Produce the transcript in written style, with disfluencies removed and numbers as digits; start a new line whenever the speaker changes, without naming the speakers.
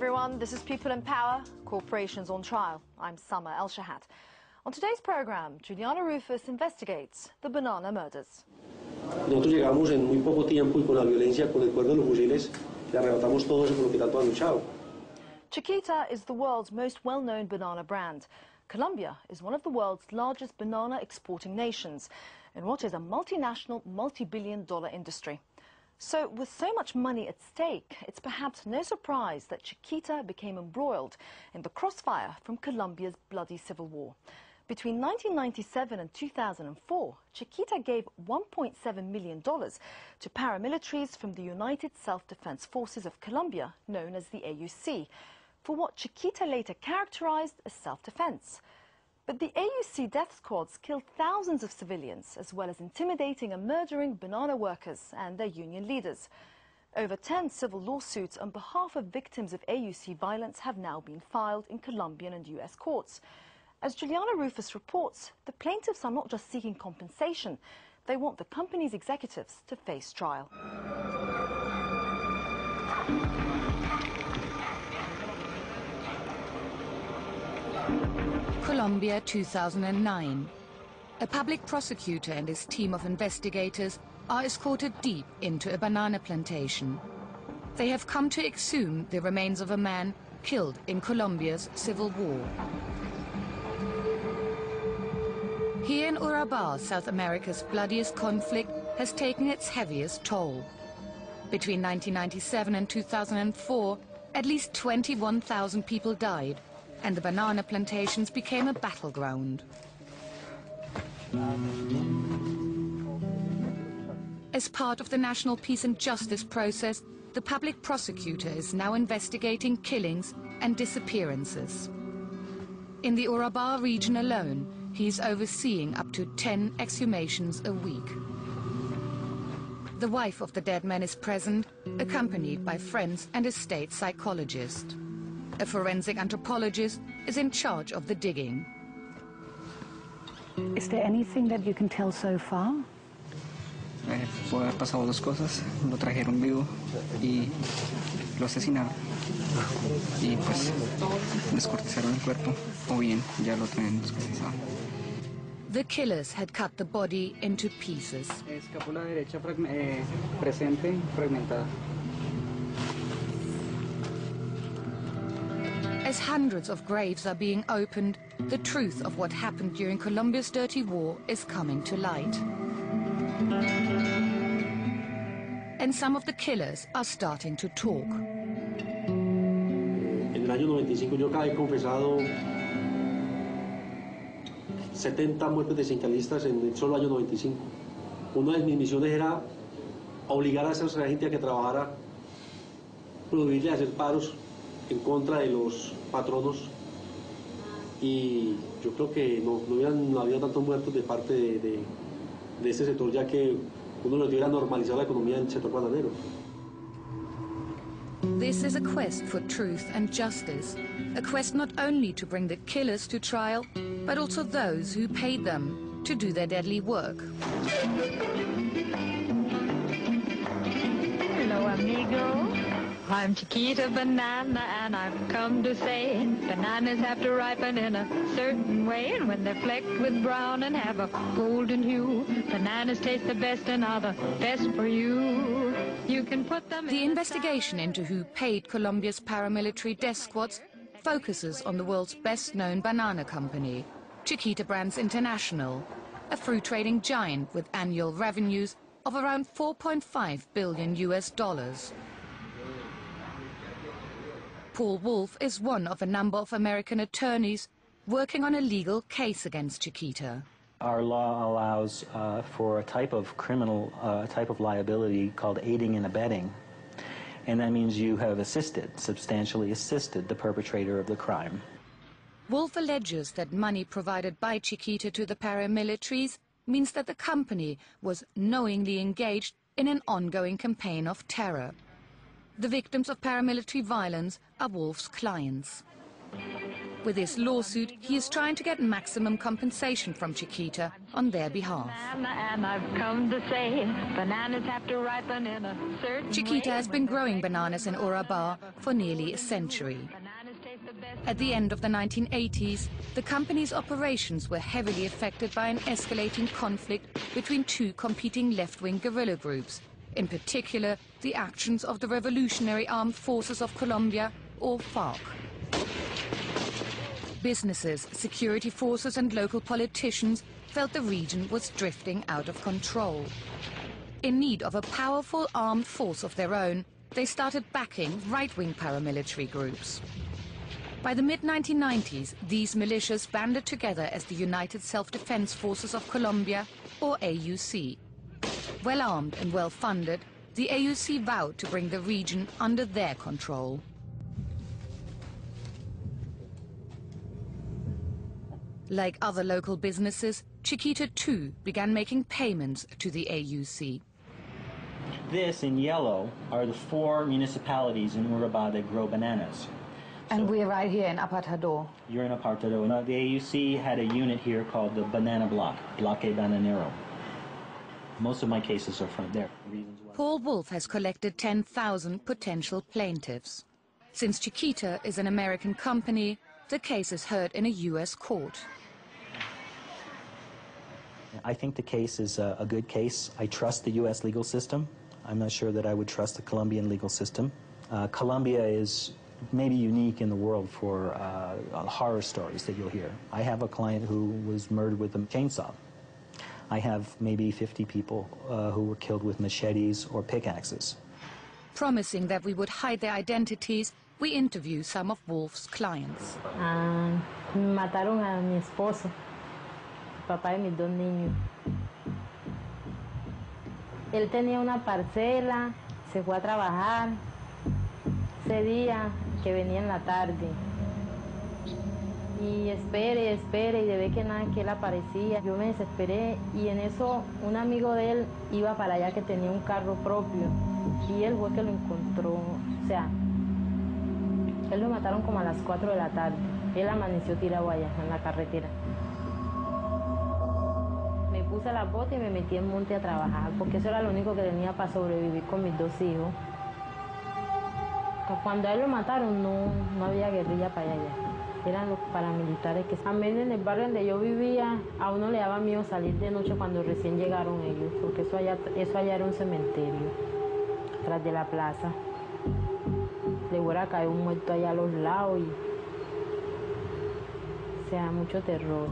everyone, this is People in Power, Corporations on Trial. I'm Summer El-Shahat. On today's program, Juliana Rufus investigates the banana murders.
Nosotros llegamos en muy poco tiempo y con la violencia, con el cuerno de los fusiles, le arrebatamos todo eso por lo que tanto han luchado.
Chiquita is the world's most well-known banana brand. Colombia is one of the world's largest banana exporting nations in what is a multinational, multi-billion-dollar industry. So, with so much money at stake, it's perhaps no surprise that Chiquita became embroiled in the crossfire from Colombia's bloody civil war. Between 1997 and 2004, Chiquita gave $1.7 million to paramilitaries from the United Self-Defense Forces of Colombia, known as the AUC, for what Chiquita later characterized as self-defense. But the AUC death squads killed thousands of civilians, as well as intimidating and murdering banana workers and their union leaders. Over 10 civil lawsuits on behalf of victims of AUC violence have now been filed in Colombian and US courts. As Juliana Rufus reports, the plaintiffs are not just seeking compensation, they want the company's executives to face trial.
Colombia, 2009. A public prosecutor and his team of investigators are escorted deep into a banana plantation. They have come to exhume the remains of a man killed in Colombia's civil war. Here in Urabá, South America's bloodiest conflict has taken its heaviest toll. Between 1997 and 2004, at least 21,000 people died, and the banana plantations became a battleground. As part of the national peace and justice process, the public prosecutor is now investigating killings and disappearances. In the Urabá region alone, he is overseeing up to 10 exhumations a week. The wife of the dead man is present, accompanied by friends and a state psychologist. A forensic anthropologist is in charge of the digging.
Is there anything that you can tell so far?
Puede haber pasado dos cosas. Lo trajeron vivo y lo asesinaron. Y pues descortizaron el cuerpo, o bien ya lo traen descortizado.
The killers had cut the body into pieces.
Escápula derecha presente, fragmentada.
As hundreds of graves are being opened, the truth of what happened during Colombia's dirty war is coming to light. And some of the killers are starting to talk.
En el año 95 yo acá he confesado 70 muertes de sindicalistas en el solo año 95. Una de mis misiones era obligar a esa gente a que trabajara, prohibirle hacer paros en contra de los patronos, y yo creo que no había tantos muertos de parte de este sector, ya que uno lo hubiera normalizado la economía del sector bananero.
This is a quest for truth and justice, a quest not only to bring the killers to trial, but also those who paid them to do their deadly work.
Hello, amigo. I'm Chiquita Banana, and I've come to say bananas have to ripen in a certain way, and when they're flecked with brown and have a golden hue, bananas taste the best and are the best for you. You can put them
The investigation into who paid Colombia's paramilitary death squads focuses on the world's best-known banana company, Chiquita Brands International, a fruit trading giant with annual revenues of around $4.5 billion US. Paul Wolf is one of a number of American attorneys working on a legal case against Chiquita.
Our law allows for a type of criminal, type of liability called aiding and abetting. And that means you have assisted, substantially assisted the perpetrator of the crime.
Wolf alleges that money provided by Chiquita to the paramilitaries means that the company was knowingly engaged in an ongoing campaign of terror. The victims of paramilitary violence are Wolf's clients. With this lawsuit, he is trying to get maximum compensation from Chiquita on their behalf.
And I've come to say bananas have to ripen in a certain
Chiquita
way.
has been growing bananas in Urabá for nearly a century.
Bananas taste the best.
At the end of the 1980s, the company's operations were heavily affected by an escalating conflict between two competing left-wing guerrilla groups, in particular the actions of the Revolutionary Armed Forces of Colombia, or FARC. Businesses, security forces and local politicians felt the region was drifting out of control. In need of a powerful armed force of their own, they started backing right-wing paramilitary groups. By the mid-1990s, these militias banded together as the United Self-Defense Forces of Colombia, or AUC. Well armed and well funded, the AUC vowed to bring the region under their control. Like other local businesses, Chiquita too began making payments to the AUC.
This, in yellow, are the 4 municipalities in Urabá that grow bananas.
And we're right here in Apartado.
You're in Apartado. Now, the AUC had a unit here called the Banana Block, Bloque Bananero. Most of my cases are from there.
Paul Wolf has collected 10,000 potential plaintiffs. Since Chiquita is an American company, the case is heard in a U.S. court.
I think the case is a good case. I trust the U.S. legal system. I'm not sure that I would trust the Colombian legal system. Colombia is maybe unique in the world for horror stories that you'll hear. I have a client who was murdered with a chainsaw. I have maybe 50 people who were killed with machetes or pickaxes.
Promising that we would hide their identities, we interview some of Wolf's clients.
Mataron a mi esposo, papá de mis 2 niños. Él tenía una parcela, se fue a trabajar. Ese día que venía en la tarde. Y espere, y de ver que nada, que él aparecía. Yo me desesperé y en eso un amigo de él iba para allá que tenía un carro propio. Y él fue que lo encontró. O sea, él lo mataron como a las 4 de la tarde. Él amaneció tirado allá en la carretera. Me puse las botas y me metí en monte a trabajar, porque eso era lo único que tenía para sobrevivir con mis 2 hijos. Cuando a él lo mataron no había guerrilla para allá. Eran los paramilitares que también en el barrio donde yo vivía, a uno le daba miedo salir de noche cuando recién llegaron ellos, porque eso allá era un cementerio, tras de la plaza. Le hubiera caído un muerto allá a los lados y... O sea, mucho terror.